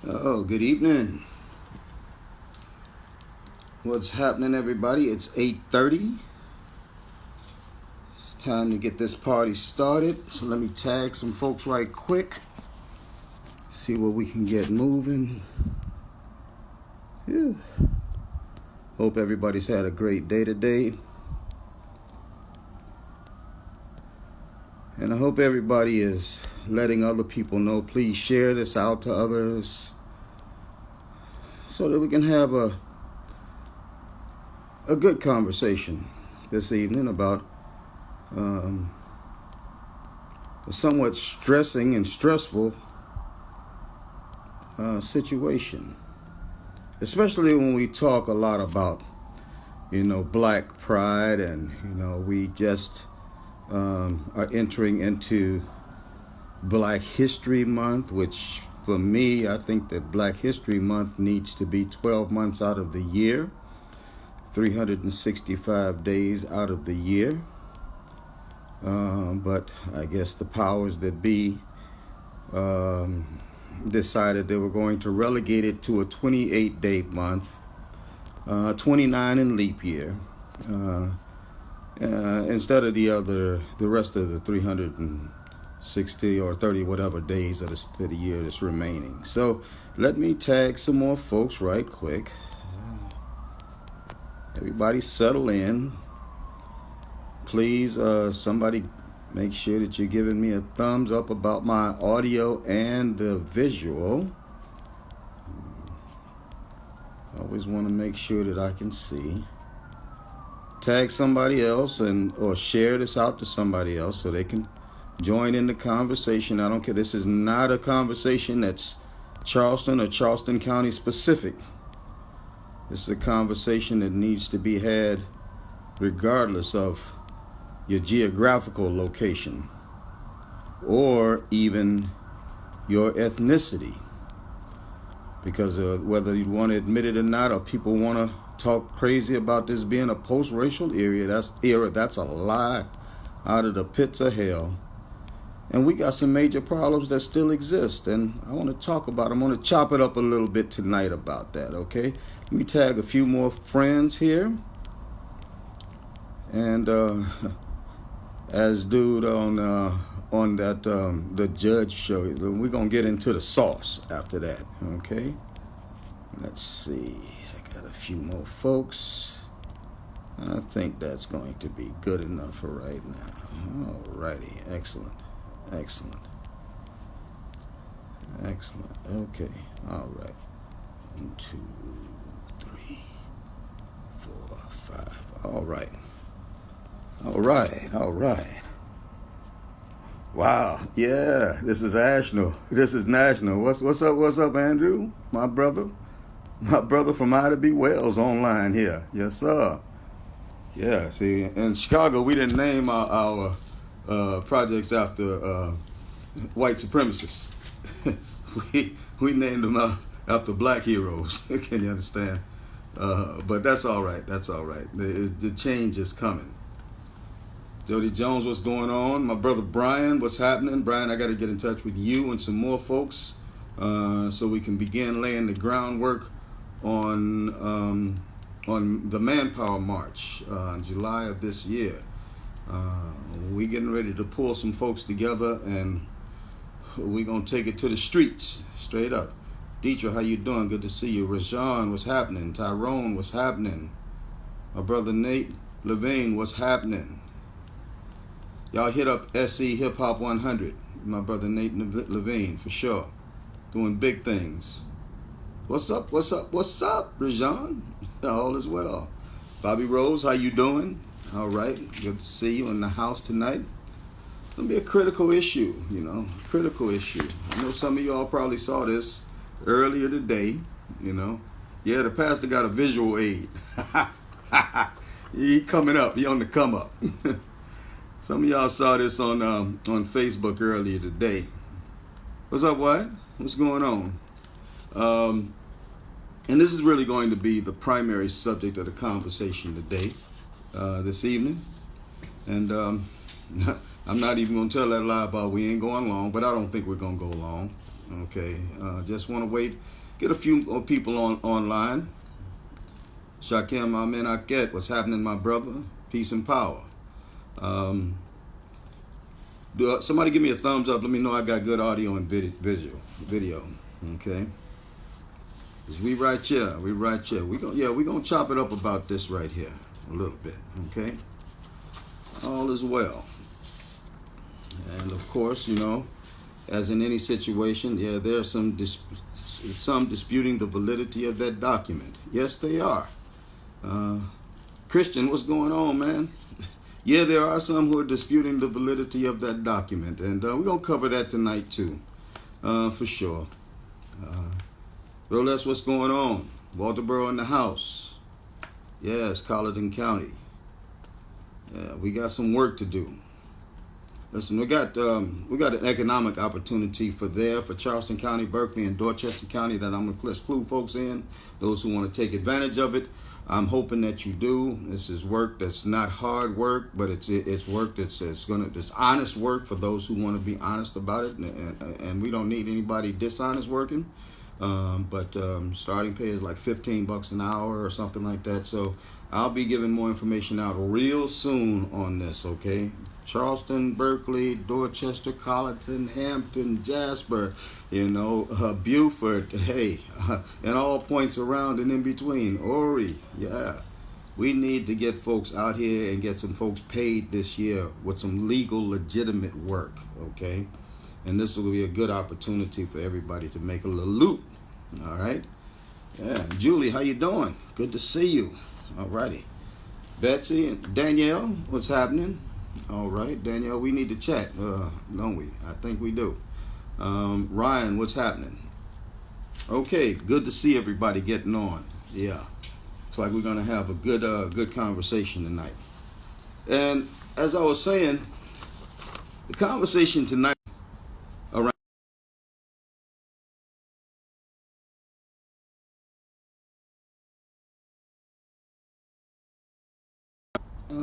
Oh, good evening. What's happening, everybody? It's 8:30. It's time to get this party started. So let me tag some folks right quick. See what we can get moving. Yeah. Hope everybody's had a great day today. And I hope everybody is letting other people know. Please share this out to others so that we can have a good conversation this evening about a somewhat stressing and stressful situation. Especially when we talk a lot about, black pride and, we just are entering into Black History Month, which for me, I think that Black History Month needs to be 12 months out of the year, 365 days out of the year. But I guess the powers that be decided they were going to relegate it to a 28-day month, 29 in leap year, instead of the rest of the 360 or 30 whatever days of the year that's remaining. So let me tag some more folks right quick. Everybody settle in. Please, somebody make sure that you're giving me a thumbs up about my audio and the visual. I always want to make sure that I can see. Tag somebody else or share this out to somebody else so they can join in the conversation. I don't care. This is not a conversation that's Charleston or Charleston County specific. This is a conversation that needs to be had regardless of your geographical location or even your ethnicity. Because whether you want to admit it or not, or people want to talk crazy about this being a post-racial era, that's a lie out of the pits of hell. And we got some major problems that still exist, and I want to talk about them. I want to chop it up a little bit tonight about that, okay? Let me tag a few more friends here. And as dude on that the Judge show, we're going to get into the sauce after that, okay? Let's see. I got a few more folks. I think that's going to be good enough for right now. All righty. Excellent. Okay. All right. 1, 2, 3, 4, 5. All right. Wow. Yeah. This is national. What's up, Andrew? My brother from Ida B. Wells online here. Yes, sir. Yeah. See, in Chicago, we didn't name our projects after white supremacists. we named them after black heroes. Can you understand? But that's all right. The change is coming. Jody Jones, what's going on? My brother Brian, what's happening? Brian, I got to get in touch with you and some more folks so we can begin laying the groundwork on the Manpower March in July of this year. We're getting ready to pull some folks together, and we're going to take it to the streets, straight up. Deetra, how you doing? Good to see you. Rajan, what's happening? Tyrone, what's happening? My brother Nate Levine, what's happening? Y'all hit up SE Hip Hop 100. My brother Nate Levine, for sure. Doing big things. What's up, Rajan? All is well. Bobby Rose, how you doing? All right, good to see you in the house tonight. It's going to be a critical issue, critical issue. I know some of y'all probably saw this earlier today, Yeah, the pastor got a visual aid. He coming up, he on the come up. Some of y'all saw this on Facebook earlier today. What's up, what? What's going on? And this is really going to be the primary subject of the conversation today, this evening. And I'm not even going to tell that lie about we ain't going long, but I don't think we're going to go long. Okay, just want to wait, get a few people online. Shakem Amen Akhet, what's happening, my brother? Peace and power. Somebody give me a thumbs up. Let me know I got good audio and video. Okay. We right here. We gonna chop it up about this right here a little bit. Okay. All is well. And of course, you know, as in any situation, yeah, there are some disputing the validity of that document. Yes, they are. Christian, what's going on, man? Yeah, there are some who are disputing the validity of that document, and we're going to cover that tonight too, for sure. Rolex, what's going on? Walterboro in the house. Yes, Colleton County. Yeah, we got some work to do. Listen, we got an economic opportunity for Charleston County, Berkeley, and Dorchester County that I'm going to clue folks in, those who want to take advantage of it. I'm hoping that you do. This is work that's not hard work, but it's work that's honest work for those who want to be honest about it, and we don't need anybody dishonest working. But starting pay is like $15 an hour or something like that. So I'll be giving more information out real soon on this. Okay, Charleston, Berkeley, Dorchester, Colleton, Hampton, Jasper, you know, Beaufort, hey, and all points around and in between. Ori, yeah. We need to get folks out here and get some folks paid this year with some legal, legitimate work, okay? And this will be a good opportunity for everybody to make a little loot, all right? Yeah, Julie, how you doing? Good to see you. All righty. Betsy and Danielle, what's happening? All right, Danielle, we need to chat, don't we? I think we do. Ryan, what's happening? Okay, good to see everybody getting on. Yeah, looks like we're gonna have a good conversation tonight. And as I was saying, the conversation tonight around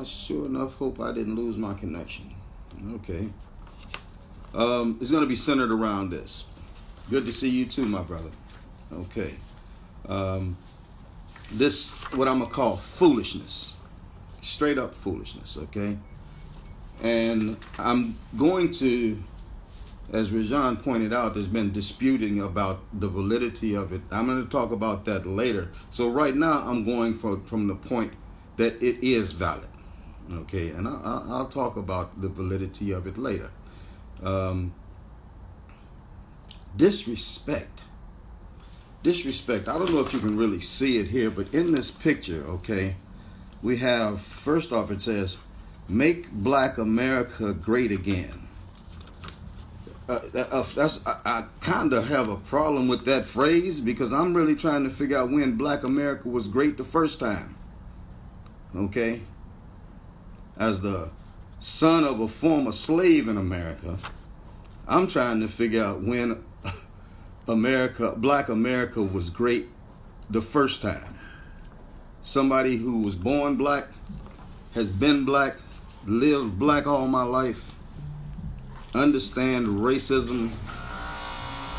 sure enough, hope I didn't lose my connection. Okay. It's going to be centered around this. Good to see you too, my brother. Okay. This, what I'm going to call foolishness. Straight up foolishness, okay? And I'm going to, as Rajan pointed out, there's been disputing about the validity of it. I'm going to talk about that later. So right now, I'm going from the point that it is valid. Okay, and I'll talk about the validity of it later. Disrespect. I don't know if you can really see it here, but in this picture, okay, we have, first off, it says, "Make Black America Great Again." I kind of have a problem with that phrase because I'm really trying to figure out when Black America was great the first time. Okay? As the son of a former slave in America, I'm trying to figure out when Black America was great the first time. Somebody who was born black, has been black, lived black all my life, understand racism,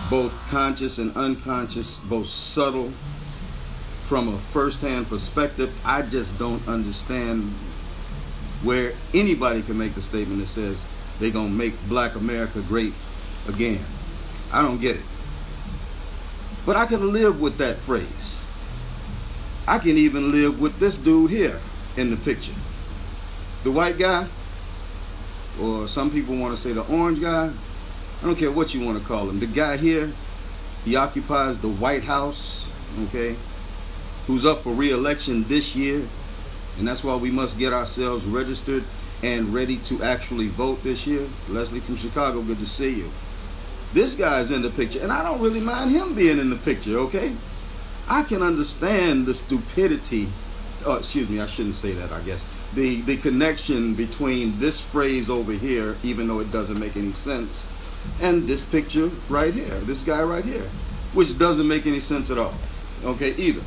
both conscious and unconscious, both subtle, from a first-hand perspective. I just don't understand where anybody can make the statement that says they're going to make Black America great again. I don't get it. But I can live with that phrase. I can even live with this dude here in the picture. The white guy, or some people want to say the orange guy. I don't care what you want to call him. The guy here, he occupies the White House, okay, who's up for re-election this year. And that's why we must get ourselves registered and ready to actually vote this year. Leslie from Chicago, good to see you. This guy's in the picture, and I don't really mind him being in the picture, okay? I can understand the stupidity, excuse me, I shouldn't say that, I guess. The connection between this phrase over here, even though it doesn't make any sense, and this picture right here, this guy right here, which doesn't make any sense at all, okay, either.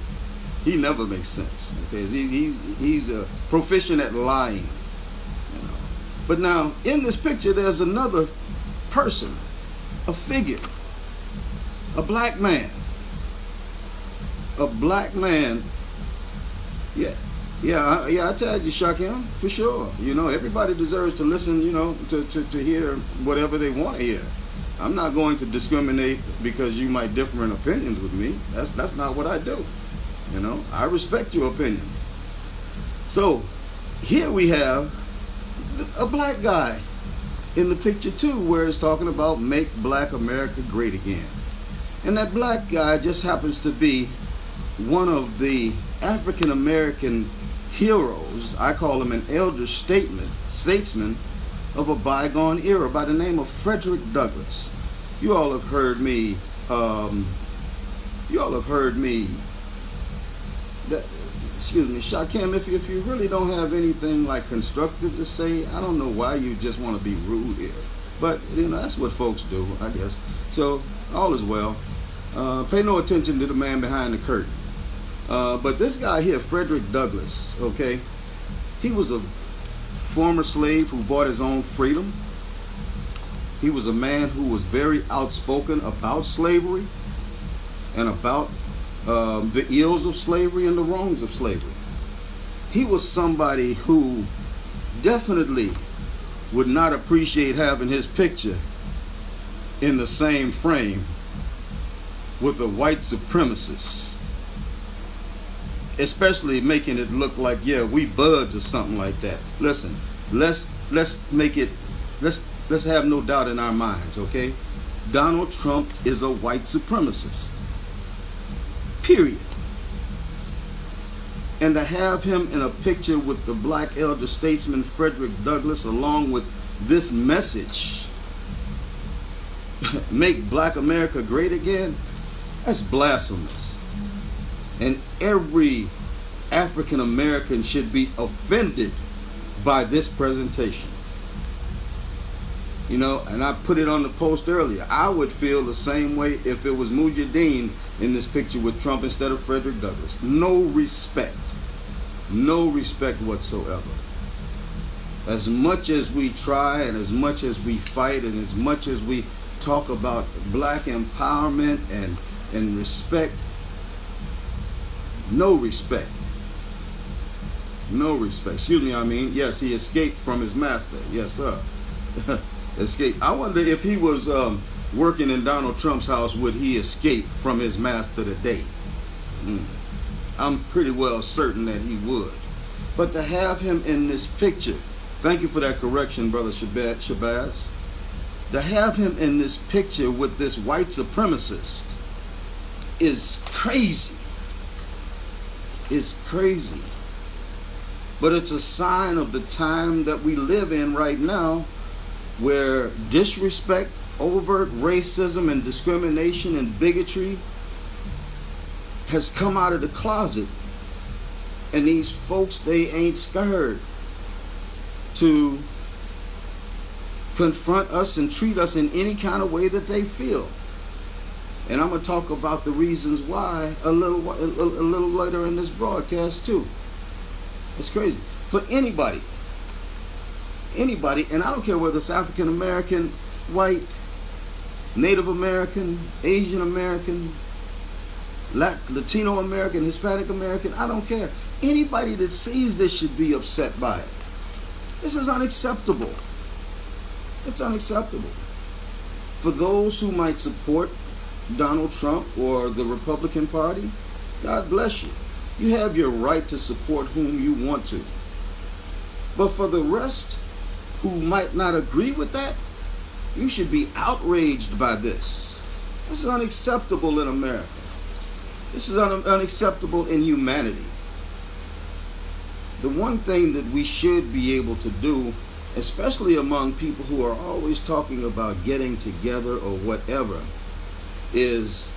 He never makes sense. Okay, he's a proficient at lying. You know. But now, in this picture, there's another person, a figure, a black man. A black man. Yeah, I tell you, Shakem, for sure. You know, everybody deserves to listen, you know, to hear whatever they want to hear. I'm not going to discriminate because you might differ in opinions with me. That's not what I do. You know, I respect your opinion. So, here we have a black guy in the picture too, where it's talking about make black America great again. And that black guy just happens to be one of the African American heroes. I call him an elder statesman of a bygone era by the name of Frederick Douglass. You all have heard me. Excuse me, Shakem. If you really don't have anything like constructive to say, I don't know why you just want to be rude here. But you know that's what folks do, I guess. So all is well. Pay no attention to the man behind the curtain. But this guy here, Frederick Douglass, okay, he was a former slave who bought his own freedom. He was a man who was very outspoken about slavery and about the ills of slavery and the wrongs of slavery. He was somebody who definitely would not appreciate having his picture in the same frame with a white supremacist, especially making it look like, yeah, we buds or something like that. Listen, let's have no doubt in our minds, okay? Donald Trump is a white supremacist. Period. And to have him in a picture with the black elder statesman Frederick Douglass along with this message, make black America great again, that's blasphemous. And every African American should be offended by this presentation. You know, and I put it on the post earlier. I would feel the same way if it was Mujahideen in this picture with Trump instead of Frederick Douglass. No respect. No respect whatsoever. As much as we try and as much as we fight and as much as we talk about black empowerment and respect, no respect. No respect. Excuse me, I mean, yes, he escaped from his master. Yes, sir. Escape. I wonder if he was working in Donald Trump's house, would he escape from his master today? I'm pretty well certain that he would. But to have him in this picture, thank you for that correction, Brother Shabazz. To have him in this picture with this white supremacist is crazy. It's crazy. But it's a sign of the time that we live in right now, where disrespect, overt racism and discrimination and bigotry has come out of the closet. And these folks, they ain't scared to confront us and treat us in any kind of way that they feel. And I'm going to talk about the reasons why a little later in this broadcast too. It's crazy. For anybody, and I don't care whether it's African American, white, Native American, Asian American, Latino American, Hispanic American, I don't care. Anybody that sees this should be upset by it. This is unacceptable. It's unacceptable. For those who might support Donald Trump or the Republican Party, God bless you. You have your right to support whom you want to. But for the rest who might not agree with that, you should be outraged by this. This is unacceptable in America. This is unacceptable in humanity. The one thing that we should be able to do, especially among people who are always talking about getting together or whatever, is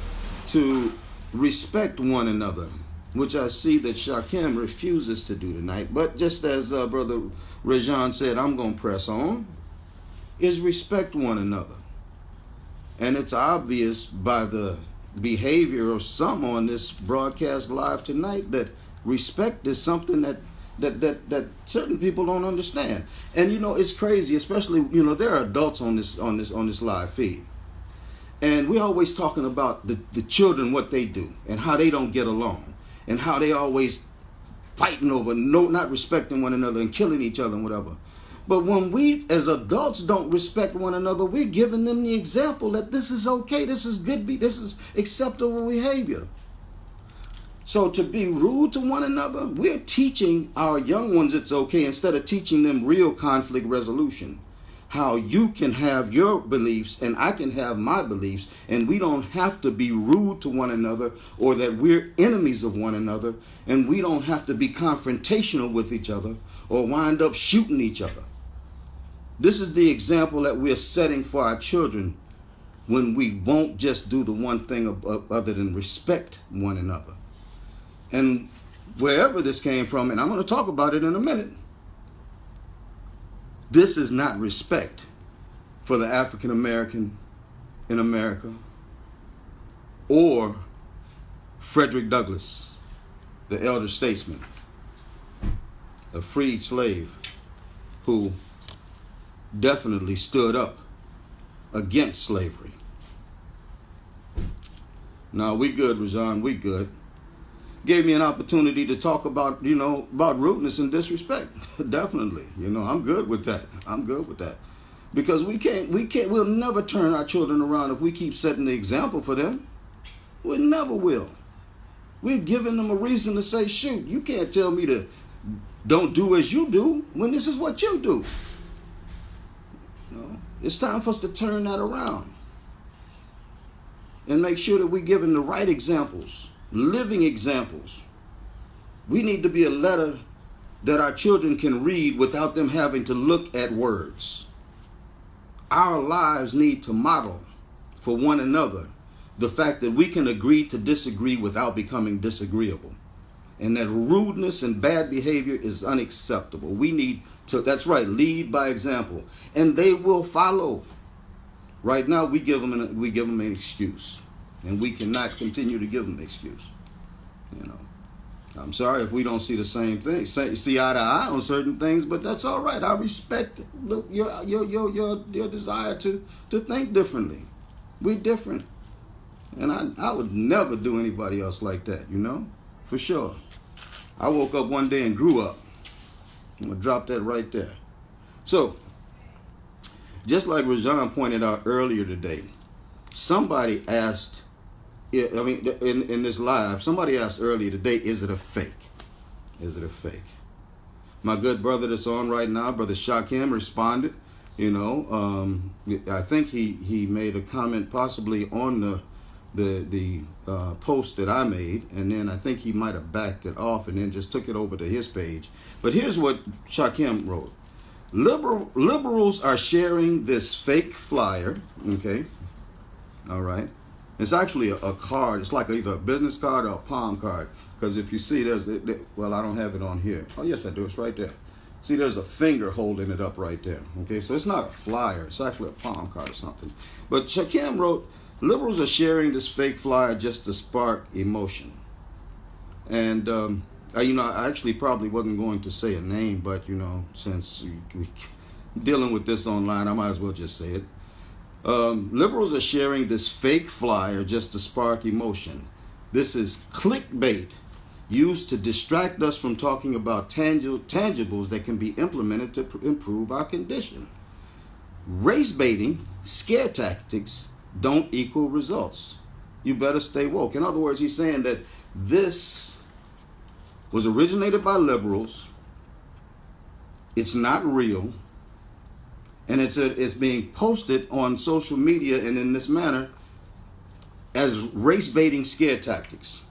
to respect one another, which I see that Shakem refuses to do tonight. But just as Brother Rejan said, I'm going to press on, is respect one another. And it's obvious by the behavior of some on this broadcast live tonight that respect is something that that certain people don't understand. And it's crazy, especially there are adults on this live feed, and we're always talking about the children, what they do and how they don't get along, and how they always fighting over not respecting one another and killing each other and whatever. But when we as adults don't respect one another, we're giving them the example that this is okay, this is good, this is acceptable behavior. So to be rude to one another, we're teaching our young ones it's okay, instead of teaching them real conflict resolution. How you can have your beliefs and I can have my beliefs, and we don't have to be rude to one another, or that we're enemies of one another, and we don't have to be confrontational with each other or wind up shooting each other. This is the example that we're setting for our children when we won't just do the one thing other than respect one another. And wherever this came from, and I'm going to talk about it in a minute, this is not respect for the African American in America, or Frederick Douglass, the elder statesman, a freed slave who definitely stood up against slavery. Now, we good, Rajan, we good. Gave me an opportunity to talk about, about rudeness and disrespect. Definitely. I'm good with that. I'm good with that. Because we'll never turn our children around if we keep setting the example for them. We never will. We're giving them a reason to say, shoot, you can't tell me to don't do as you do when this is what you do. It's time for us to turn that around and make sure that we're giving the right examples, living examples. We need to be a letter that our children can read without them having to look at words. Our lives need to model for one another the fact that we can agree to disagree without becoming disagreeable, and that rudeness and bad behavior is unacceptable. We need to, that's right, lead by example, and they will follow. Right now, we give them an excuse, and we cannot continue to give them an excuse. I'm sorry if we don't see the same thing, see eye to eye on certain things, but that's all right. I respect your desire to think differently. We're different, and I would never do anybody else like that. For sure. I woke up one day and grew up. I'm going to drop that right there. So, just like Rajan pointed out earlier today, somebody asked, in this live, somebody asked earlier today, is it a fake? Is it a fake? My good brother that's on right now, Brother Shakem, responded. I think he made a comment possibly on the post that I made, and then I think he might have backed it off and then just took it over to his page. But here's what Shakem wrote. Liberals are sharing this fake flyer, okay? All right. It's actually a card. It's like either a business card or a palm card, because if you see, well, I don't have it on here. Oh, yes, I do. It's right there. See, there's a finger holding it up right there. Okay, so it's not a flyer. It's actually a palm card or something. But Shakem wrote, liberals are sharing this fake flyer just to spark emotion. And, I actually probably wasn't going to say a name, but, since we're dealing with this online, I might as well just say it. Liberals are sharing this fake flyer just to spark emotion. This is clickbait used to distract us from talking about tangibles that can be implemented to improve our condition. Race baiting, scare tactics don't equal results. You better stay woke. In other words, he's saying that this was originated by liberals. It's not real. And it's being posted on social media and in this manner as race baiting scare tactics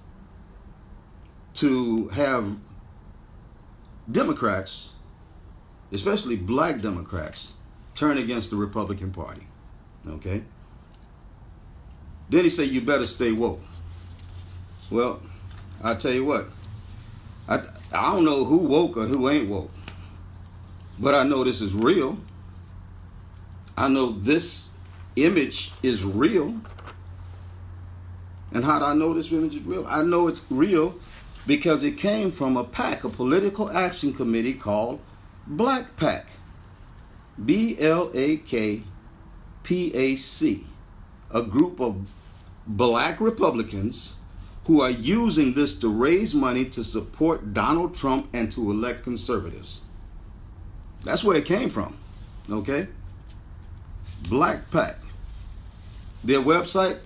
to have Democrats, especially black Democrats, turn against the Republican Party. Okay? Then he said, you better stay woke. Well, I tell you what, I don't know who woke or who ain't woke, but I know this is real. I know this image is real. And how do I know this image is real? I know it's real because it came from a PAC, a political action committee called Black PAC. BLAK PAC. A group of black Republicans who are using this to raise money to support Donald Trump and to elect conservatives. That's where it came from. Okay? Black PAC. Their website,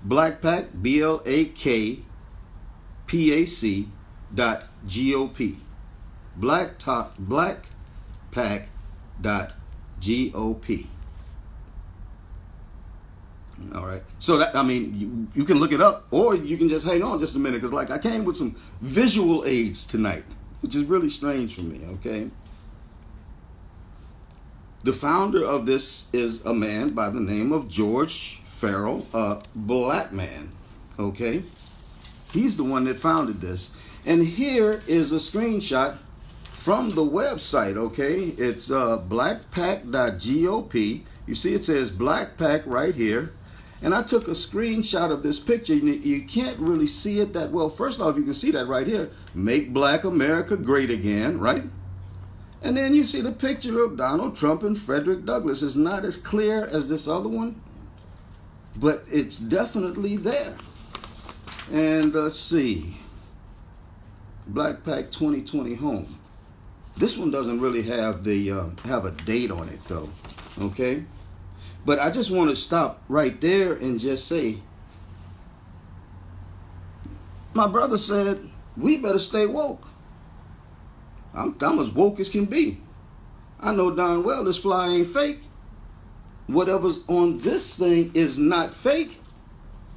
Black PAC, BLAKPAC.GOP. BlackPAC.GOP. All right. So that, I mean, you can look it up, or you can just hang on just a minute, because like I came with some visual aids tonight, which is really strange for me. Okay. The founder of this is a man by the name of George Farrell, a black man. Okay. He's the one that founded this. And here is a screenshot from the website. Okay. It's blackpac.gop. You see it says Black PAC right here. And I took a screenshot of this picture. You can't really see it that well. First off, you can see that right here. Make Black America Great Again, right? And then you see the picture of Donald Trump and Frederick Douglass. It's not as clear as this other one, but it's definitely there. And let's see. Black PAC 2020 home. This one doesn't really have the have a date on it though. Okay? But I just want to stop right there and just say, my brother said, we better stay woke. I'm as woke as can be. I know darn well this fly ain't fake. Whatever's on this thing is not fake,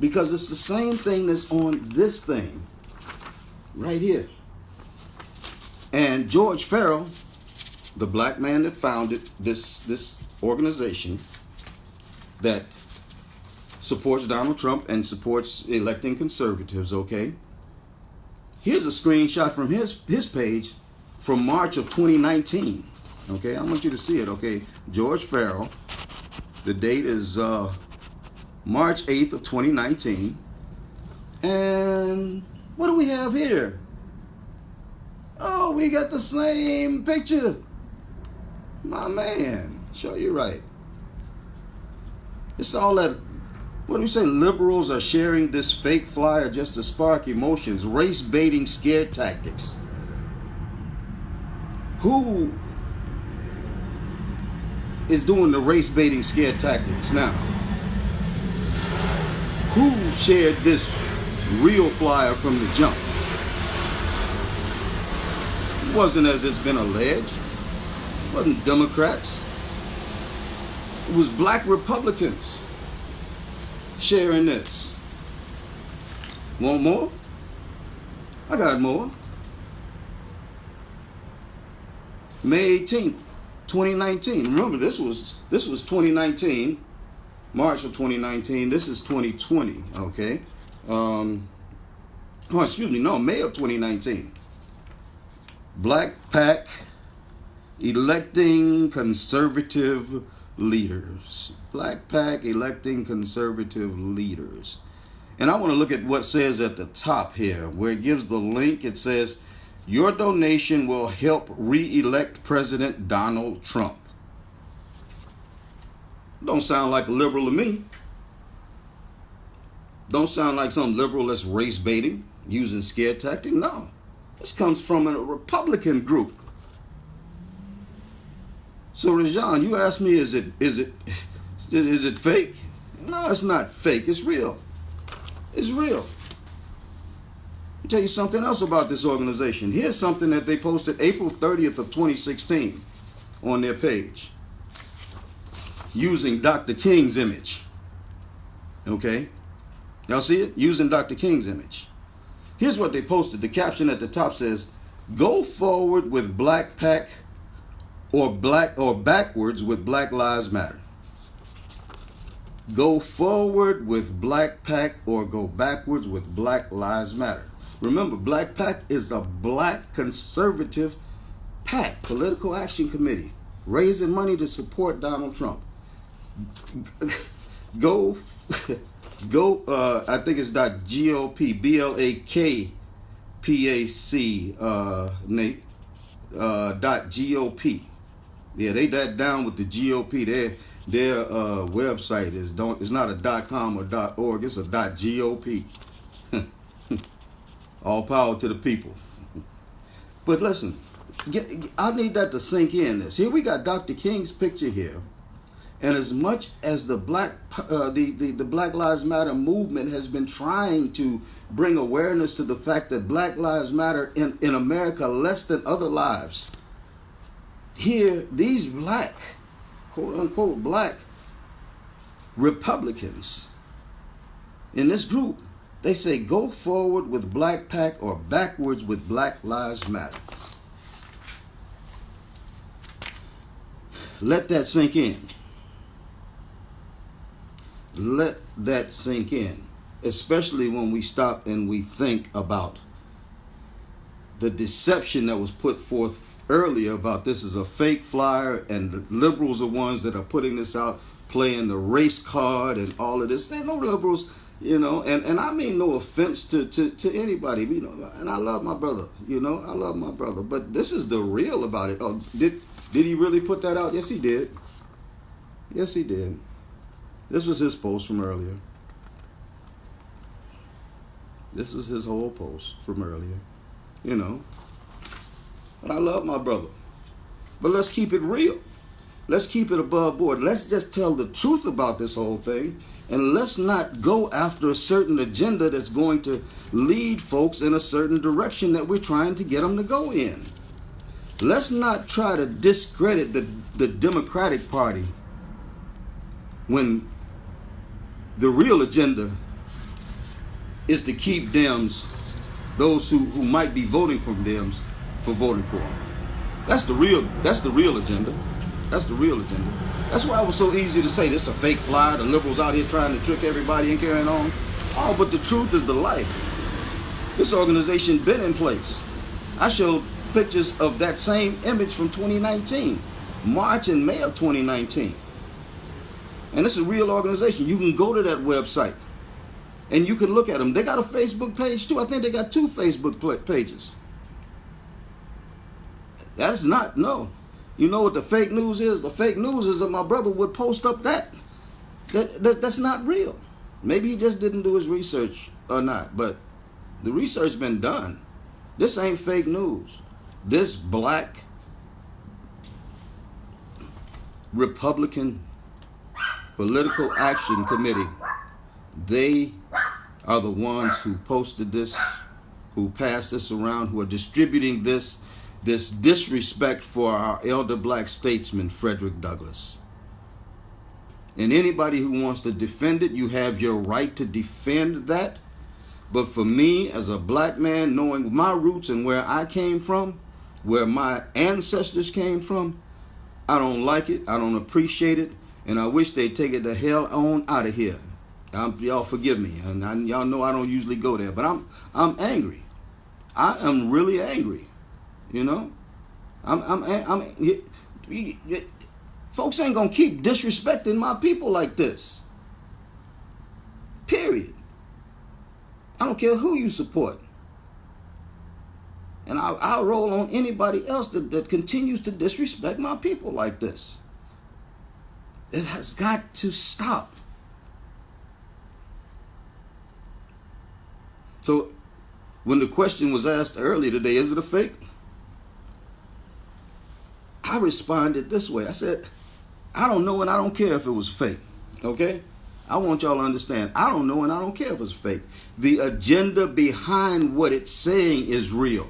because it's the same thing that's on this thing right here. And George Farrell, the black man that founded this organization that supports Donald Trump and supports electing conservatives, okay? Here's a screenshot from his page from March of 2019, okay? I want you to see it, okay? George Farrell, the date is March 8th of 2019. And what do we have here? Oh, we got the same picture. My man, show you right. It's all that, what do we say, liberals are sharing this fake flyer just to spark emotions, race baiting scare tactics. Who is doing the race baiting scare tactics now? Who shared this real flyer from the jump? It wasn't as it's been alleged. It wasn't Democrats. It was black Republicans sharing this. Want more? I got more. May 18th, 2019. Remember, this was 2019, March of 2019. This is 2020, okay? May of 2019. Black PAC electing conservative leaders. Black PAC electing conservative leaders. And I want to look at what it says at the top here, where it gives the link. It says, your donation will help re-elect President Donald Trump. Don't sound like a liberal to me. Don't sound like some liberal that's race baiting, using scare tactic. No, this comes from a Republican group. So Rajan, you asked me, is it fake? No, it's not fake. It's real. It's real. Let me tell you something else about this organization. Here's something that they posted April 30th of 2016 on their page, using Dr. King's image. Okay? Y'all see it? Using Dr. King's image. Here's what they posted. The caption at the top says, go forward with Black PAC or backwards with Black Lives Matter. Go forward with Black PAC or go backwards with Black Lives Matter. Remember, Black PAC is a black conservative PAC, political action committee, raising money to support Donald Trump. Go, I think it's .GOP, PAC, Nate, .gop. Yeah, they that down with the GOP. Their website it's not a .com or .org. It's a .gop. All power to the people. But listen, I need that to sink in. Here we got Dr. King's picture here, and as much as the the Black Lives Matter movement has been trying to bring awareness to the fact that Black Lives Matter in America less than other lives, here these black, quote unquote black Republicans in this group, they say go forward with Black PAC or backwards with Black Lives Matter. Let that sink in. Let that sink in. Especially when we stop and we think about the deception that was put forth earlier about this is a fake flyer and the liberals are ones that are putting this out, playing the race card and all of this. There ain't no liberals, and I mean no offense to anybody, and I love my brother, I love my brother, but this is the real about it. Oh, did he really put that out? Yes, he did. Yes, he did. This was his post from earlier. This is his whole post from earlier, But I love my brother. But let's keep it real. Let's keep it above board. Let's just tell the truth about this whole thing. And let's not go after a certain agenda that's going to lead folks in a certain direction that we're trying to get them to go in. Let's not try to discredit the Democratic Party when the real agenda is to keep Dems, those who might be voting for Dems, for voting for them. That's the real agenda. That's the real agenda. That's why it was so easy to say this is a fake flyer, the liberals out here trying to trick everybody and carrying on. Oh, but the truth is the life. This organization been in place. I showed pictures of that same image from 2019, March and May of 2019. And it's a real organization. You can go to that website and you can look at them. They got a Facebook page too. I think they got 2 Facebook pages. That's not, no. You know what the fake news is? The fake news is that my brother would post up that's not real. Maybe he just didn't do his research or not, but the research been done. This ain't fake news. This black Republican Political Action Committee, they are the ones who posted this, who passed this around, who are distributing this disrespect for our elder black statesman, Frederick Douglass. And anybody who wants to defend it, you have your right to defend that. But for me, as a black man, knowing my roots and where I came from, where my ancestors came from, I don't like it, I don't appreciate it, and I wish they'd take it the hell on out of here. Y'all forgive me, and y'all know I don't usually go there, but I'm angry. I am really angry. Folks ain't gonna keep disrespecting my people like this. Period. I don't care who you support. And I'll roll on anybody else that continues to disrespect my people like this. It has got to stop. So when the question was asked earlier today, is it a fake? I responded this way. I said, I don't know and I don't care if it was fake. Okay? I want y'all to understand. I don't know and I don't care if it's fake. The agenda behind what it's saying is real.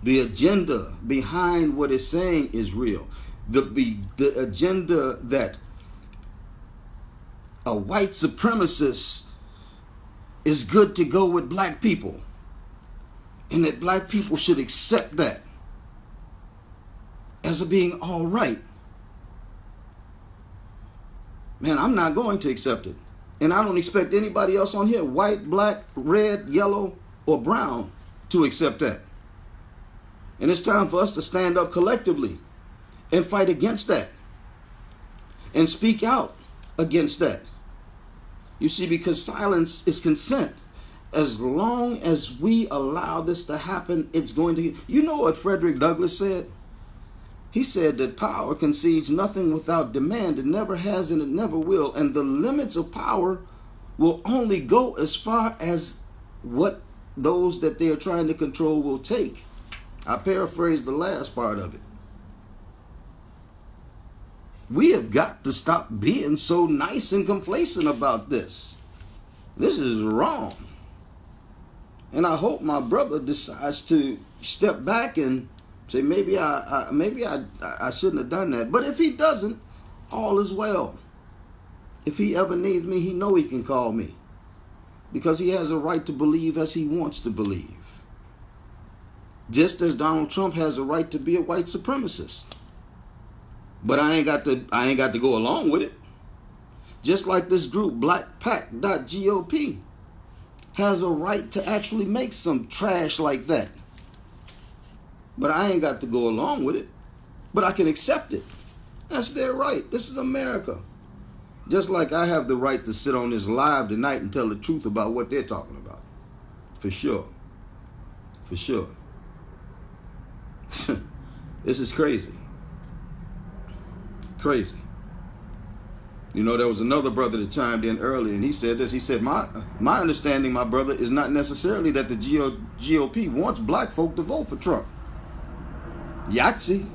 The agenda behind what it's saying is real. The agenda that a white supremacist is good to go with black people, and that black people should accept that as being all right. Man, I'm not going to accept it. And I don't expect anybody else on here, white, black, red, yellow, or brown, to accept that. And it's time for us to stand up collectively and fight against that and speak out against that. You see, because silence is consent. as long as we allow this to happen, it's going to... You know what Frederick Douglass said? He said that power concedes nothing without demand. It never has and it never will. And the limits of power will only go as far as what those that they are trying to control will take. I paraphrase the last part of it. We have got to stop being so nice and complacent about this. This is wrong. And I hope my brother decides to step back and say, maybe I shouldn't have done that. But if he doesn't, all is well. If he ever needs me, he know he can call me. Because he has a right to believe as he wants to believe. Just as Donald Trump has a right to be a white supremacist. But I ain't got to go along with it. Just like this group, blackpac.gop, has a right to actually make some trash like that. But I ain't got to go along with it. But I can accept it. That's their right. This is America. Just like I have the right to sit on this live tonight and tell the truth about what they're talking about. For sure. For sure. This is crazy. Crazy. You know, there was another brother that chimed in earlier, and he said this. He said, my understanding, my brother, is not necessarily that the GOP wants black folk to vote for Trump. Yahtzee.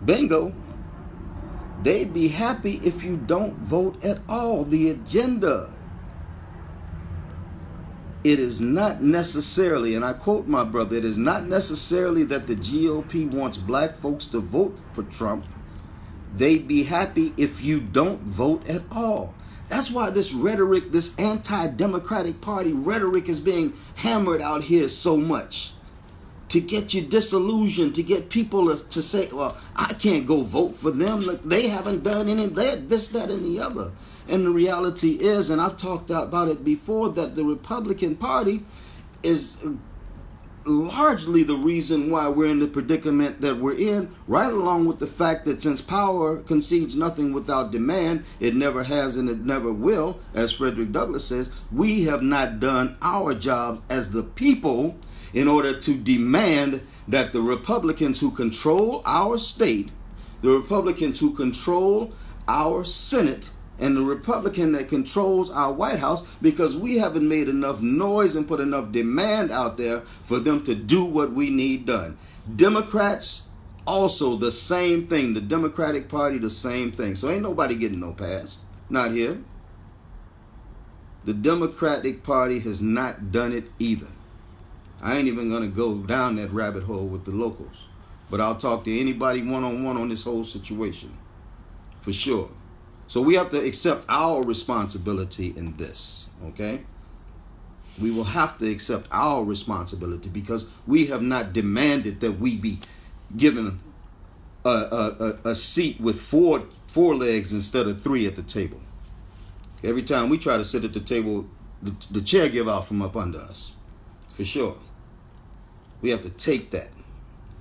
Bingo. They'd be happy if you don't vote at all. The agenda. It is not necessarily, and I quote my brother, it is not necessarily that the GOP wants black folks to vote for Trump. They'd be happy if you don't vote at all. That's why this rhetoric, this anti-democratic party rhetoric is being hammered out here so much. To get you disillusioned, to get people to say, well, I can't go vote for them. Like, they haven't done any, this, that, and the other. And the reality is, and I've talked about it before, that the Republican Party is largely the reason why we're in the predicament that we're in, right along with the fact that since power concedes nothing without demand, it never has and it never will, as Frederick Douglass says, we have not done our job as the people in order to demand that the Republicans who control our state, the Republicans who control our Senate, and the Republican that controls our White House, because we haven't made enough noise and put enough demand out there for them to do what we need done. Democrats, also the same thing. The Democratic Party, the same thing. So ain't nobody getting no pass. Not here. The Democratic Party has not done it either. I ain't even going to go down that rabbit hole with the locals. But I'll talk to anybody one-on-one on this whole situation. For sure. So we have to accept our responsibility in this, okay? We will have to accept our responsibility because we have not demanded that we be given a seat with four legs instead of 3 at the table. Every time we try to sit at the table, the chair give out from up under us, for sure. We have to take that.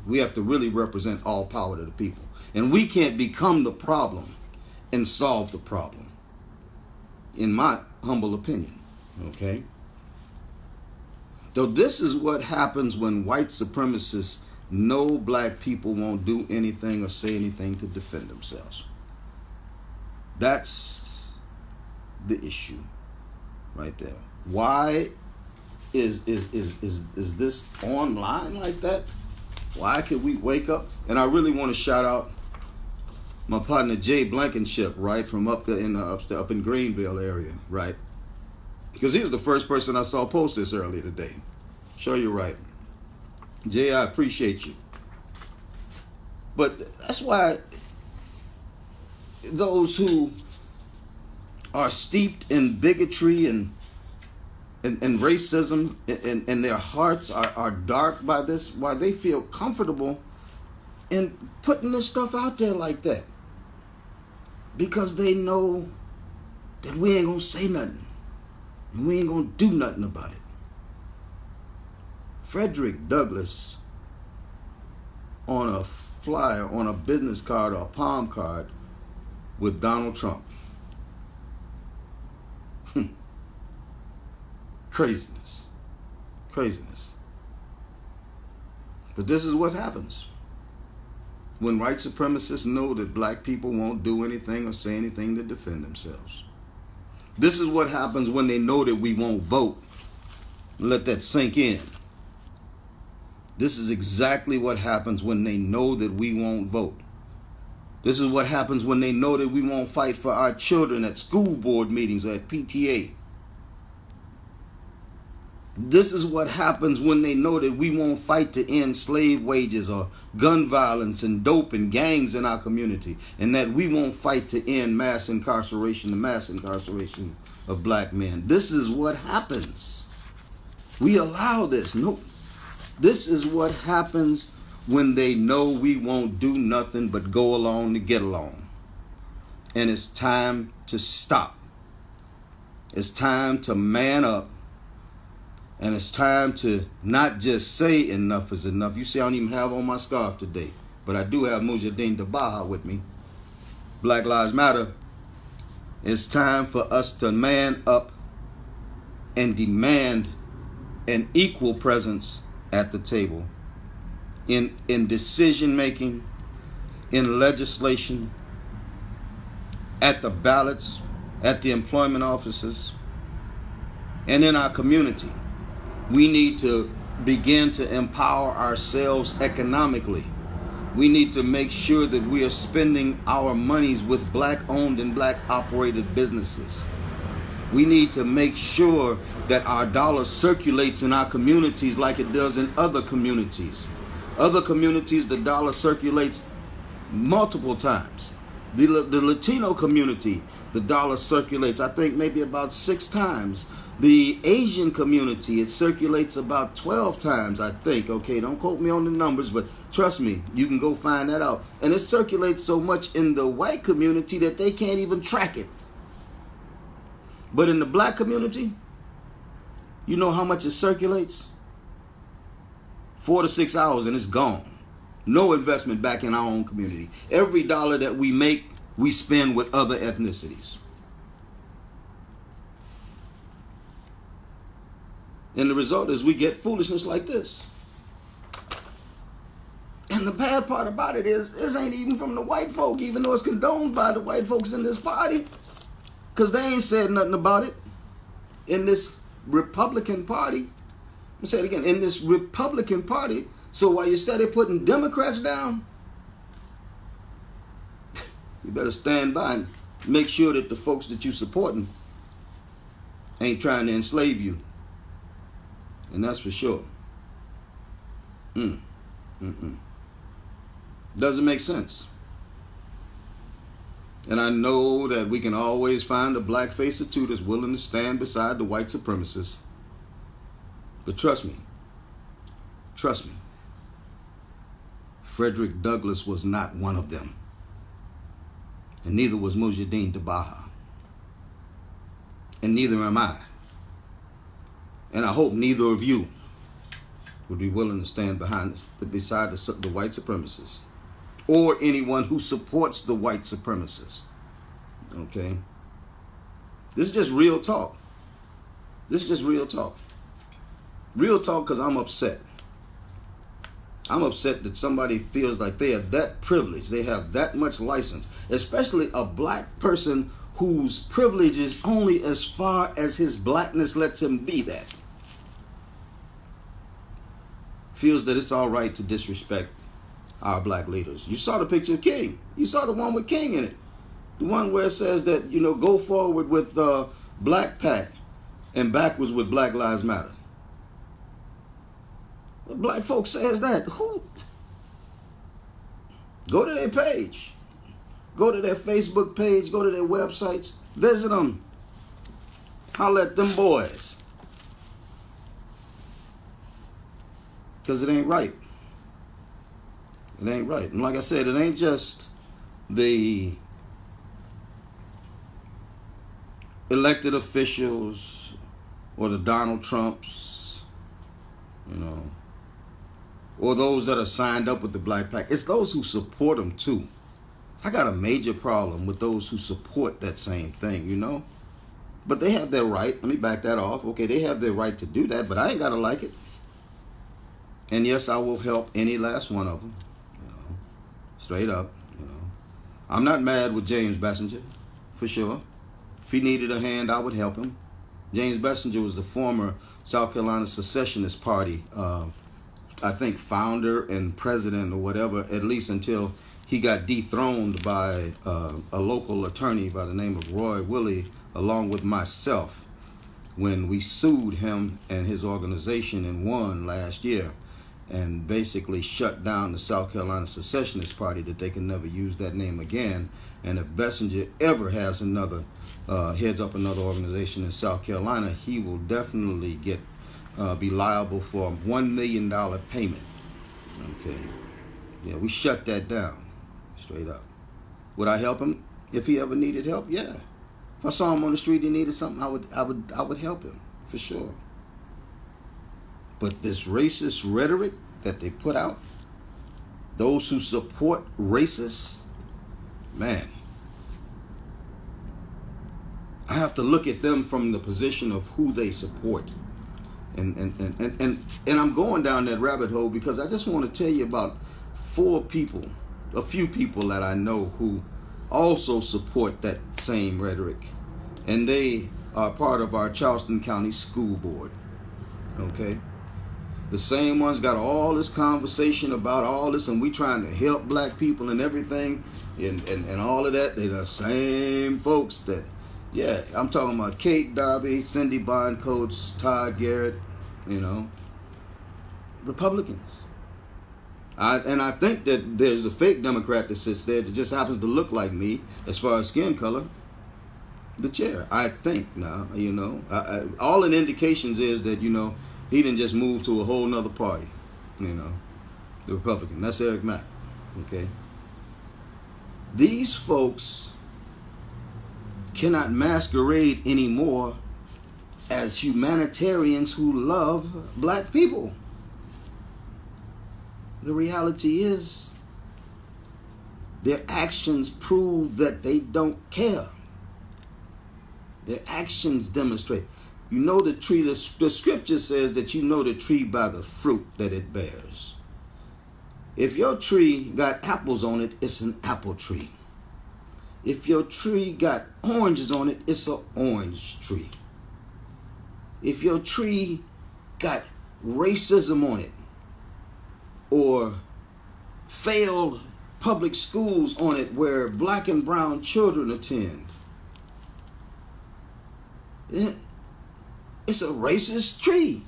We have to really represent all power to the people. And we can't become the problem and solve the problem, in my humble opinion, okay? Though this is what happens when white supremacists know black people won't do anything or say anything to defend themselves. That's the issue right there. Why is this online like that? Why could we wake up? And I really want to shout out my partner Jay Blankenship, right, from up in Greenville area, right? Because he was the first person I saw post this earlier today. Sure, you're right. Jay, I appreciate you. But that's why those who are steeped in bigotry and racism and their hearts are dark by this, why they feel comfortable in putting this stuff out there like that. Because they know that we ain't going to say nothing. And we ain't going to do nothing about it. Frederick Douglass, on a flyer, on a business card or a palm card with Donald Trump. Craziness. Craziness. But this is what happens when white supremacists know that black people won't do anything or say anything to defend themselves. This is what happens when they know that we won't vote. Let that sink in. This is exactly what happens when they know that we won't vote. This is what happens when they know that we won't fight for our children at school board meetings or at PTA. This is what happens when they know that we won't fight to end slave wages or gun violence and dope and gangs in our community, and that we won't fight to end mass incarceration, the mass incarceration of black men. This is what happens. We allow this. No, this is what happens when they know we won't do nothing but go along to get along. And it's time to stop. It's time to man up. And it's time to not just say enough is enough. You see, I don't even have on my scarf today, but I do have Mujahideen Dabaha with me. Black Lives Matter. It's time for us to man up and demand an equal presence at the table in decision making, in legislation, at the ballots, at the employment offices, and in our community. We need to begin to empower ourselves economically. We need to make sure that we are spending our monies with black-owned and black-operated businesses. We need to make sure that our dollar circulates in our communities like it does in other communities. Other communities, the dollar circulates multiple times. The Latino community, the dollar circulates, I think, maybe about 6 times. The Asian community, it circulates about 12 times, I think. Okay, don't quote me on the numbers, but trust me, you can go find that out. And it circulates so much in the white community that they can't even track it. But in the black community, you know how much it circulates? 4 to 6 hours and it's gone. No investment back in our own community. Every dollar that we make, we spend with other ethnicities. And the result is we get foolishness like this. And the bad part about it is, this ain't even from the white folk, even though it's condoned by the white folks in this party. Because they ain't said nothing about it in this Republican Party. I'm going to say it again, in this Republican Party. So while you're steady putting Democrats down, you better stand by and make sure that the folks that you're supporting ain't trying to enslave you. And that's for sure. Doesn't make sense. And I know that we can always find a black face or two that's willing to stand beside the white supremacists. But trust me, Frederick Douglass was not one of them. And neither was Mujahideen Dabaha. And neither am I. And I hope neither of you would be willing to stand beside the white supremacists or anyone who supports the white supremacists. Okay? This is just real talk. Real talk because I'm upset. I'm upset that somebody feels like they are that privileged. They have that much license, especially a black person whose privilege is only as far as his blackness lets him be that. Feels that it's all right to disrespect our black leaders. You saw the picture of King. You saw the one with King in it. The one where it says that, go forward with Black PAC and backwards with Black Lives Matter. What black folks says that? Who? Go to their page. Go to their Facebook page. Go to their websites. Visit them. Holler at them boys. Because it ain't right. It ain't right. And like I said, it ain't just the elected officials or the Donald Trumps, or those that are signed up with the Black PAC. It's those who support them too. I got a major problem with those who support that same thing, But they have their right. Let me back that off. Okay, they have their right to do that, but I ain't got to like it. And yes, I will help any last one of them. You know, straight up, you know. I'm not mad with James Messenger, for sure. If he needed a hand, I would help him. James Messenger was the former South Carolina Secessionist Party, I think, founder and president or whatever, at least until he got dethroned by a local attorney by the name of Roy Willie, along with myself, when we sued him and his organization and won last year, and basically shut down the South Carolina Secessionist Party, that they can never use that name again. And if Messenger ever has another, heads up another organization in South Carolina, he will definitely be liable for a $1 million payment. Okay. Yeah, we shut that down, straight up. Would I help him if he ever needed help? Yeah. If I saw him on the street and he needed something, I would help him, for sure. But this racist rhetoric that they put out, those who support racists, man, I have to look at them from the position of who they support. And I'm going down that rabbit hole because I just want to tell you about a few people that I know who also support that same rhetoric. And they are part of our Charleston County School Board. Okay? The same ones got all this conversation about all this, and we trying to help black people and everything, and all of that. They're the same folks that, yeah, I'm talking about Kate Darby, Cindy Bond Coates, Todd Garrett, you know, Republicans. I think that there's a fake Democrat that sits there that just happens to look like me as far as skin color. The chair, I think now, you know. All the indications is that, you know, he didn't just move to a whole nother party, you know, the Republican. That's Eric Mack, okay? These folks cannot masquerade anymore as humanitarians who love black people. The reality is their actions prove that they don't care. Their actions demonstrate. You know the tree, the scripture says that you know the tree by the fruit that it bears. If your tree got apples on it, it's an apple tree. If your tree got oranges on it, it's an orange tree. If your tree got racism on it, or failed public schools on it where black and brown children attend, it's a racist tree.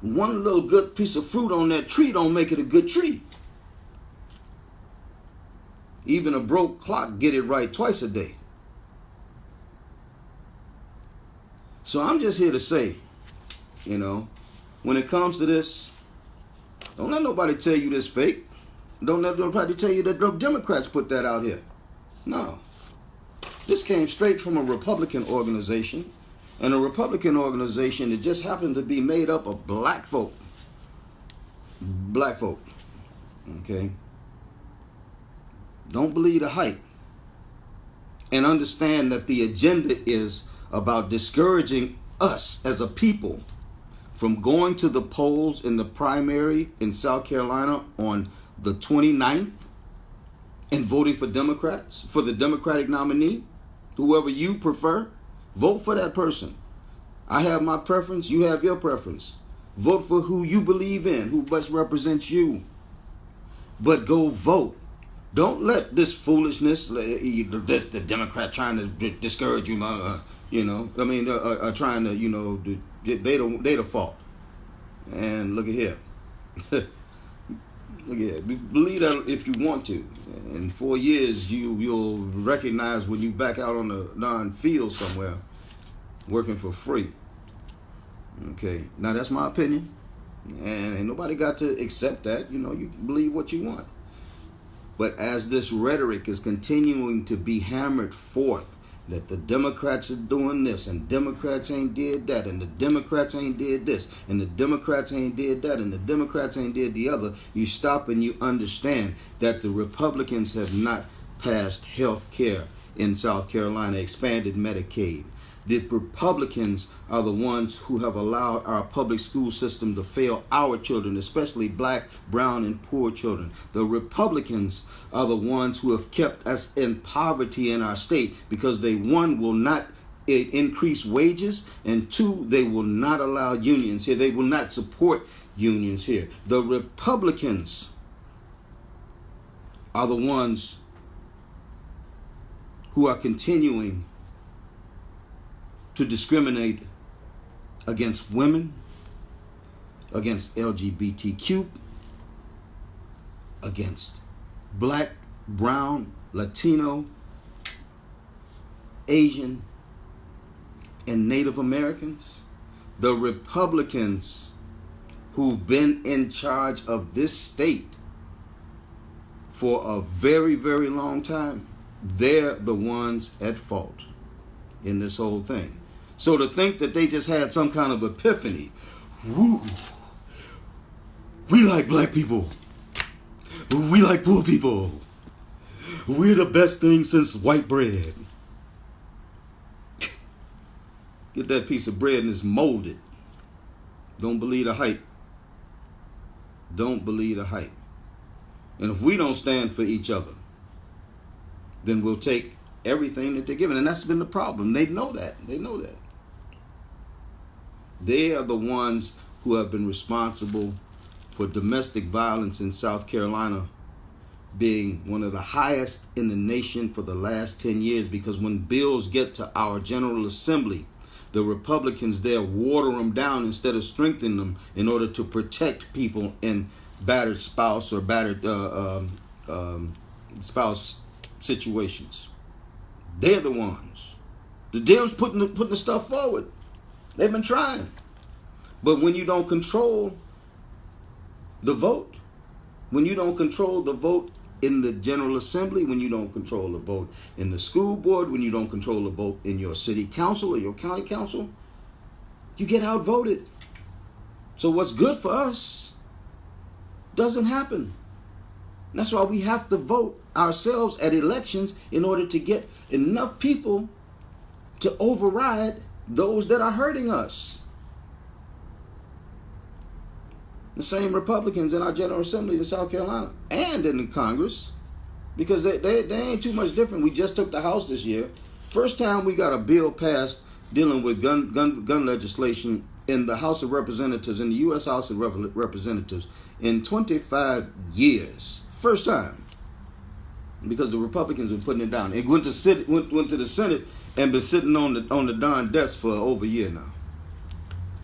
One little good piece of fruit on that tree don't make it a good tree. Even a broke clock get it right twice a day. So I'm just here to say, you know, when it comes to this, don't let nobody tell you this fake. Don't let nobody tell you that no Democrats put that out here. No. This came straight from a Republican organization, and a Republican organization that just happened to be made up of black folk. Black folk. Okay? Don't believe the hype. And understand that the agenda is about discouraging us as a people from going to the polls in the primary in South Carolina on the 29th and voting for Democrats, for the Democratic nominee, whoever you prefer. Vote for that person. I have my preference, you have your preference. Vote for who you believe in, who best represents you. But go vote. Don't let this foolishness, the Democrat trying to discourage you, you know, I mean, trying to, you know, they the fault. And look at here. Look at here. Believe that if you want to. In 4 years, you'll recognize when you back out on the non-field somewhere, working for free. Okay. Now, that's my opinion. And ain't nobody got to accept that. You know, you believe what you want. But as this rhetoric is continuing to be hammered forth, that the Democrats are doing this, and Democrats ain't did that, and the Democrats ain't did this, and the Democrats ain't did that, and the Democrats ain't did the other, you stop and you understand that the Republicans have not passed health care in South Carolina expanded Medicaid. The Republicans are the ones who have allowed our public school system to fail our children, especially black, brown, and poor children. The Republicans are the ones who have kept us in poverty in our state because they, one, will not increase wages, and two, they will not allow unions here. They will not support unions here. The Republicans are the ones who are continuing to discriminate against women, against LGBTQ, against black, brown, Latino, Asian, and Native Americans. The Republicans who've been in charge of this state for a very, very long time, they're the ones at fault in this whole thing. So to think that they just had some kind of epiphany, woo, we like black people, we like poor people, we're the best thing since white bread. Get that piece of bread and it's molded. Don't believe the hype. Don't believe the hype. And if we don't stand for each other, then we'll take everything that they're giving. And that's been the problem. They know that. They know that. They are the ones who have been responsible for domestic violence in South Carolina being one of the highest in the nation for the last 10 years, because when bills get to our General Assembly, the Republicans there water them down instead of strengthening them in order to protect people in battered spouse or battered spouse situations. They're the ones. The Dems putting the stuff forward. They've been trying. But when you don't control the vote, when you don't control the vote in the General Assembly, when you don't control the vote in the school board, when you don't control the vote in your city council or your county council, you get outvoted. So what's good for us doesn't happen. And that's why we have to vote ourselves at elections in order to get enough people to override those that are hurting us. The same Republicans in our General Assembly in South Carolina and in the Congress, because they ain't too much different. We just took the House this year. First time we got a bill passed dealing with gun legislation in the House of Representatives, in the U.S. House of Representatives, in 25 years. First time. Because the Republicans were putting it down. It went to the Senate and been sitting on the darn desk for over a year now.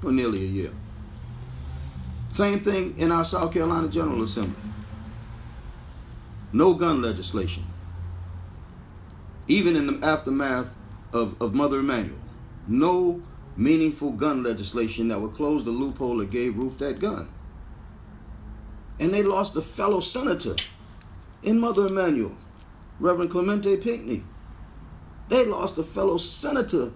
Or nearly a year. Same thing in our South Carolina General Assembly. No gun legislation. Even in the aftermath of Mother Emanuel. No meaningful gun legislation that would close the loophole that gave Ruth that gun. And they lost a fellow senator in Mother Emanuel, Reverend Clemente Pinckney. They lost a fellow senator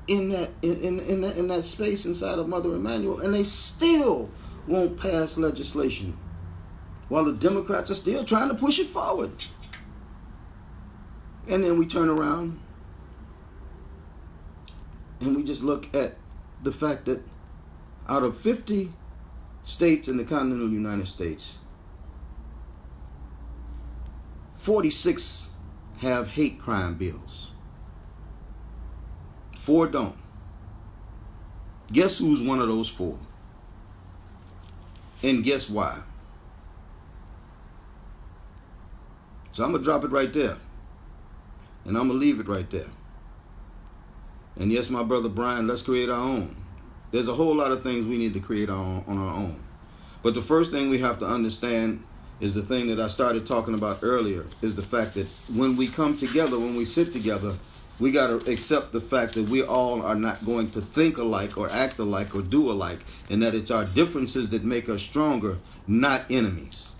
in that space inside of Mother Emanuel, and they still won't pass legislation while the Democrats are still trying to push it forward. And then we turn around and we just look at the fact that out of 50 states in the continental United States, 46 have hate crime bills. 4 don't. Guess who's one of those 4? And guess why? So I'm going to drop it right there. And I'm going to leave it right there. And yes, my brother Brian, let's create our own. There's a whole lot of things we need to create on our own. But the first thing we have to understand is the thing that I started talking about earlier, is the fact that when we come together, when we sit together, we got to accept the fact that we all are not going to think alike or act alike or do alike, and that it's our differences that make us stronger, not enemies.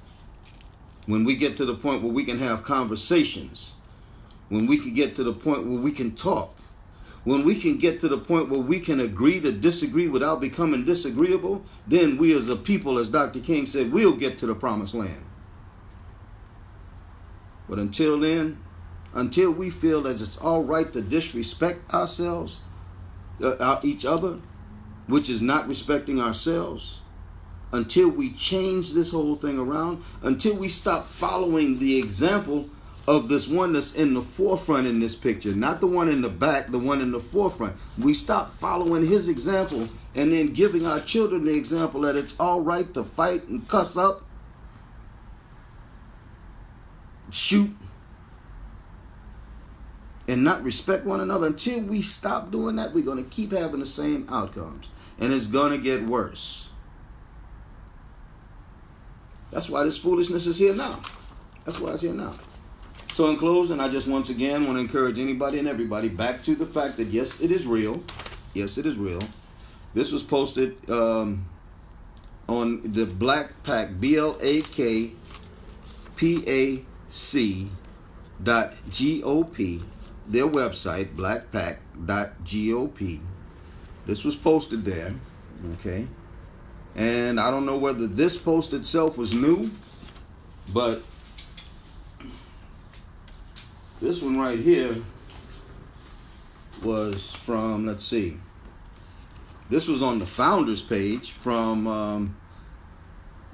When we get to the point where we can have conversations, when we can get to the point where we can talk, when we can get to the point where we can agree to disagree without becoming disagreeable, then we as a people, as Dr. King said, we'll get to the promised land. But until then, until we feel that it's all right to disrespect ourselves, each other, which is not respecting ourselves, until we change this whole thing around, until we stop following the example of this one that's in the forefront in this picture, not the one in the back, the one in the forefront. We stop following his example and then giving our children the example that it's all right to fight and cuss up, shoot, and not respect one another. Until we stop doing that, we're going to keep having the same outcomes, and it's going to get worse. That's why this foolishness is here now. That's why it's here now. So in closing, I just once again want to encourage anybody and everybody back to the fact that yes, it is real. Yes, it is real. This was posted on the Black PAC, BLAKPAC.GOP, their website, blackpac.gop. This was posted there, okay? And I don't know whether this post itself was new, but this one right here was from, let's see, this was on the founders page from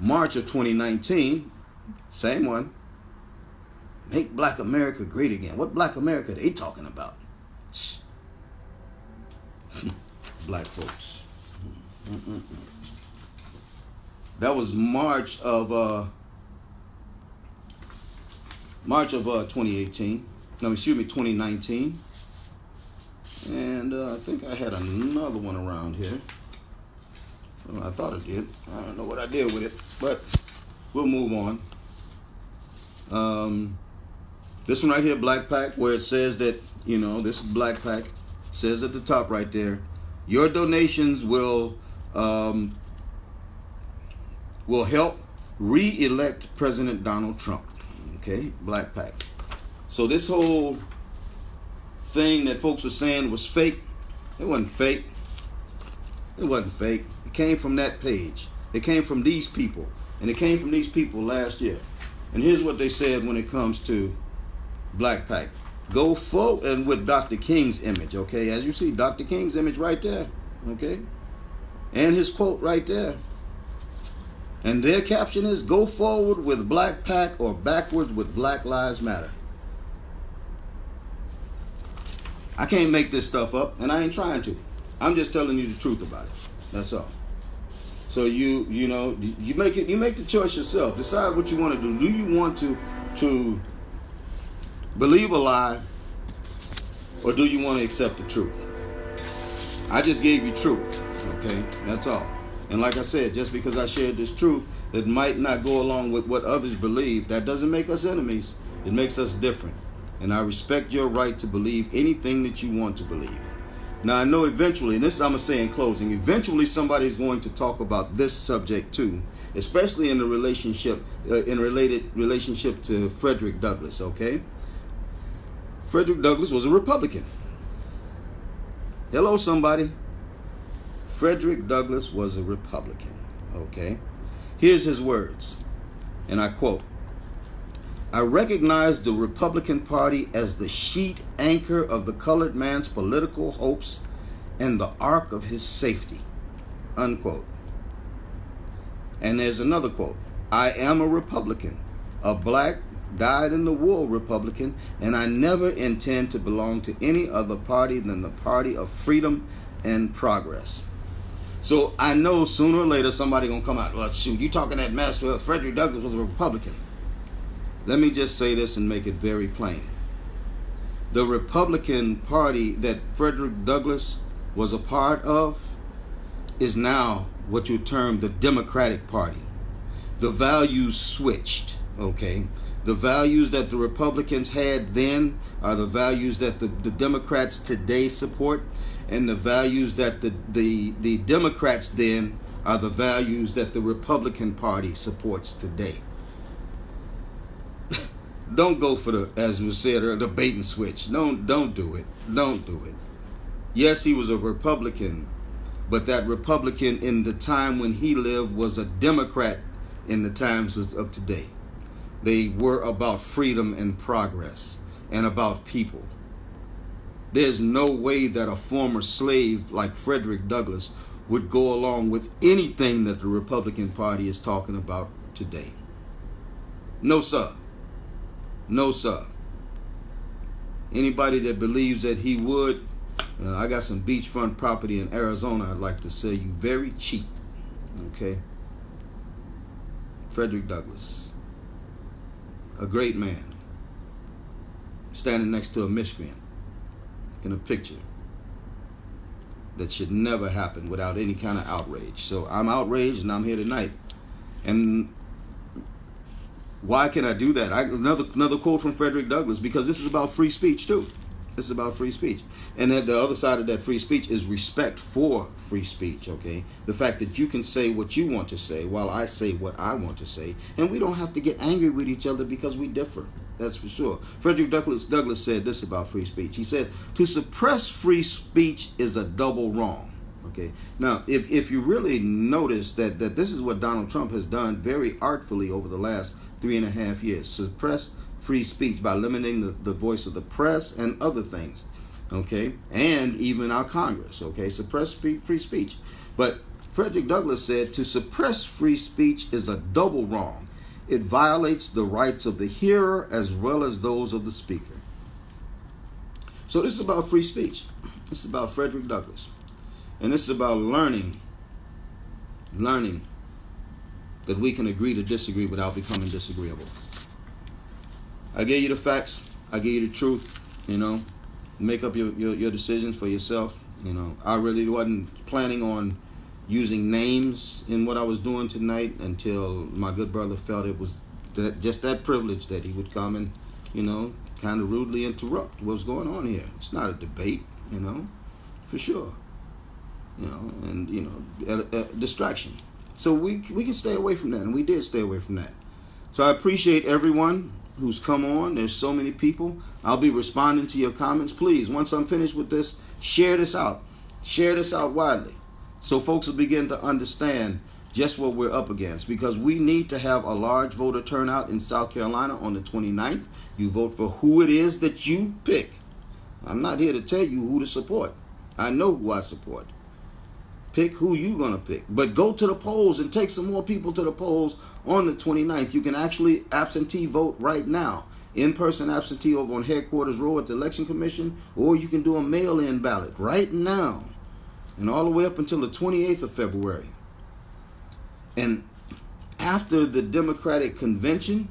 March of 2019. Same one. Make Black America great again. What Black America are they talking about? Black folks. That was March of 2018. No, excuse me, 2019. And I think I had another one around here. Well, I thought I did. I don't know what I did with it, but we'll move on. This one right here, Black PAC, where it says that, you know, this is Black PAC, says at the top right there, your donations will help re-elect President Donald Trump. Okay, Black PAC. So this whole thing that folks were saying was fake, it wasn't fake. It wasn't fake. It came from that page. It came from these people. And it came from these people last year. And here's what they said when it comes to Black PAC. Go forward, and with Dr. King's image, okay? As you see, Dr. King's image right there, okay? And his quote right there. And their caption is, go forward with Black PAC or backwards with Black Lives Matter. I can't make this stuff up, and I ain't trying to. I'm just telling you the truth about it. That's all. So you make the choice yourself. Decide what you want to do. Do you want to believe a lie, or do you want to accept the truth? I just gave you truth, okay? That's all. And like I said, just because I shared this truth that might not go along with what others believe, that doesn't make us enemies. It makes us different. And I respect your right to believe anything that you want to believe. Now, I know eventually, and this I'm going to say in closing, eventually somebody's going to talk about this subject too, especially in the relationship, in a related relationship to Frederick Douglass, okay? Frederick Douglass was a Republican. Hello, somebody. Frederick Douglass was a Republican, okay? Here's his words, and I quote, I recognize the Republican Party as the sheet anchor of the colored man's political hopes and the ark of his safety, unquote. And there's another quote, I am a Republican, a black, dyed-in-the-wool Republican, and I never intend to belong to any other party than the party of freedom and progress. So I know sooner or later somebody gonna come out, well, shoot, you talking that mess, well, Frederick Douglass was a Republican. Let me just say this and make it very plain. The Republican Party that Frederick Douglass was a part of is now what you term the Democratic Party. The values switched, okay? The values that the Republicans had then are the values that the Democrats today support, and the values that the Democrats then are the values that the Republican Party supports today. Don't go for the, as we said earlier, the bait and switch. Don't do it. Don't do it. Yes, he was a Republican, but that Republican in the time when he lived was a Democrat in the times of today. They were about freedom and progress and about people. There's no way that a former slave like Frederick Douglass would go along with anything that the Republican Party is talking about today. No, sir. No, sir. Anybody that believes that he would, I got some beachfront property in Arizona I'd like to sell you very cheap. Okay? Frederick Douglass. A great man. Standing next to a miscreant in a picture that should never happen without any kind of outrage. So I'm outraged and I'm here tonight. And why can I do that? Another quote from Frederick Douglass, because this is about free speech too. This is about free speech. And then the other side of that free speech is respect for free speech, okay? The fact that you can say what you want to say while I say what I want to say. And we don't have to get angry with each other because we differ. That's for sure. Frederick Douglass said this about free speech. He said, to suppress free speech is a double wrong. Okay. Now, if you really notice that this is what Donald Trump has done very artfully over the last 3.5 years, suppress free speech by limiting the voice of the press and other things, okay, and even our Congress, okay, suppress free speech. But Frederick Douglass said to suppress free speech is a double wrong. It violates the rights of the hearer as well as those of the speaker. So this is about free speech. This is about Frederick Douglass. And this is about learning that we can agree to disagree without becoming disagreeable. I gave you the facts. I gave you the truth. You know, make up your decisions for yourself. You know, I really wasn't planning on using names in what I was doing tonight until my good brother felt it was just that privilege that he would come and, you know, kind of rudely interrupt what's going on here. It's not a debate, you know, for sure. You know, and, you know, a distraction. So we can stay away from that, and we did stay away from that. So I appreciate everyone who's come on. There's so many people. I'll be responding to your comments. Please, once I'm finished with this, share this out. Share this out widely so folks will begin to understand just what we're up against, because we need to have a large voter turnout in South Carolina on the 29th. You vote for who it is that you pick. I'm not here to tell you who to support. I know who I support. Pick who you're going to pick. But go to the polls and take some more people to the polls on the 29th. You can actually absentee vote right now. In-person absentee over on Headquarters Row at the Election Commission, or you can do a mail-in ballot right now. And all the way up until the 28th of February. And after the Democratic Convention,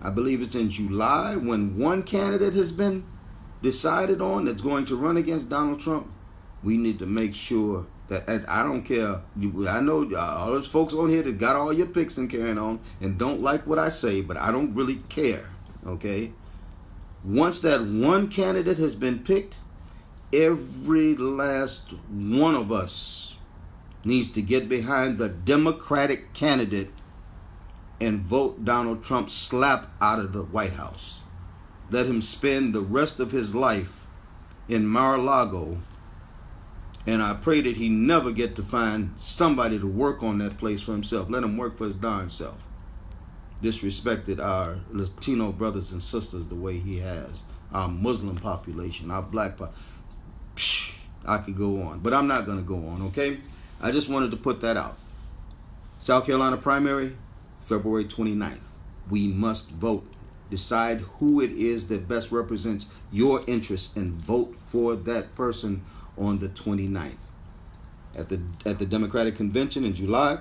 I believe it's in July, when one candidate has been decided on that's going to run against Donald Trump, we need to make sure that, and I don't care, I know all those folks on here that got all your picks and carrying on and don't like what I say, but I don't really care, okay? Once that one candidate has been picked, every last one of us needs to get behind the Democratic candidate and vote Donald Trump slap out of the White House. Let him spend the rest of his life in Mar-a-Lago, and I pray that he never get to find somebody to work on that place for himself. Let him work for his darn self. Disrespected our Latino brothers and sisters the way he has, our Muslim population, our black population. I could go on, but I'm not going to go on, okay? I just wanted to put that out. South Carolina primary, February 29th. We must vote. Decide who it is that best represents your interests and vote for that person on the 29th. At the Democratic Convention in July,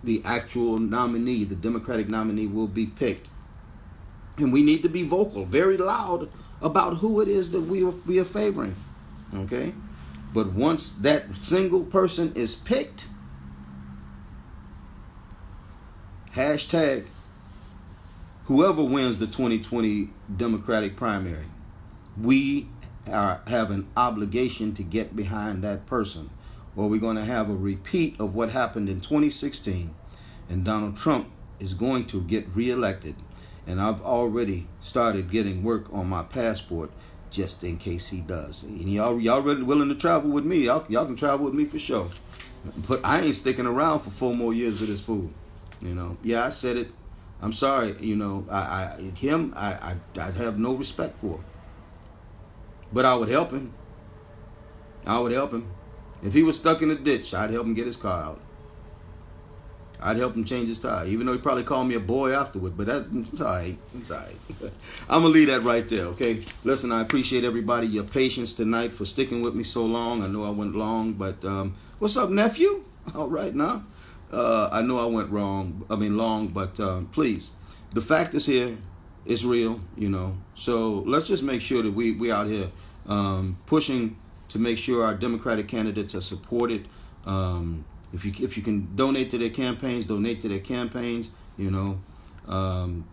the actual nominee, the Democratic nominee, will be picked. And we need to be vocal, very loud, about who it is that we are favoring. Okay? But once that single person is picked, hashtag whoever wins the 2020 Democratic primary, we have an obligation to get behind that person, or we're going to have a repeat of what happened in 2016, and Donald Trump is going to get reelected. And I've already started getting work on my passport just in case he does. And y'all really willing to travel with me? Y'all can travel with me for sure. But I ain't sticking around for 4 more years with this fool. You know, yeah, I said it. I'm sorry, you know, I'd have no respect for. But I would help him. I would help him. If he was stuck in a ditch, I'd help him get his car out. I'd help him change his tire, even though he probably called me a boy afterward. But that's all right. It's all right. I'm going to leave that right there, okay? Listen, I appreciate everybody, your patience tonight for sticking with me so long. I know I went long, but what's up, nephew? All right, now. I know I went long, but please, the fact is here. It's real, you know. So let's just make sure that we out here pushing to make sure our Democratic candidates are supported. If you can donate to their campaigns, donate to their campaigns. You know,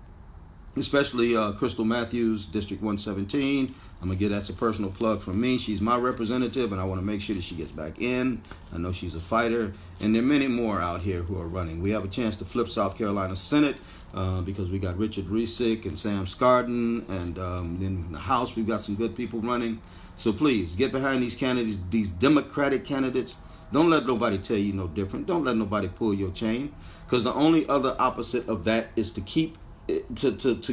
especially Crystal Matthews, District 117. I'm gonna get that's a personal plug from me. She's my representative, and I want to make sure that she gets back in. I know she's a fighter, and there are many more out here who are running. We have a chance to flip South Carolina Senate because we got Richard Reesick and Sam Scardon, and in the House we've got some good people running. So please get behind these candidates, these Democratic candidates. Don't let nobody tell you no different. Don't let nobody pull your chain, because the only other opposite of that is to keep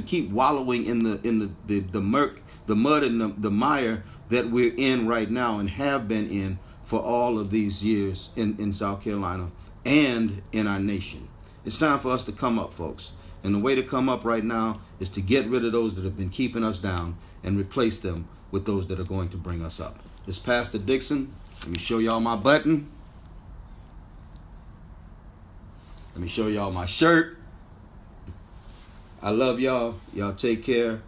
keep wallowing in the murk, the mud, and the mire that we're in right now and have been in for all of these years in South Carolina and in our nation. It's time for us to come up, folks. And the way to come up right now is to get rid of those that have been keeping us down and replace them with those that are going to bring us up. It's Pastor Dixon. Let me show y'all my button. Let me show y'all my shirt. I love y'all. Y'all take care.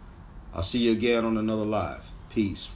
I'll see you again on another live. Peace.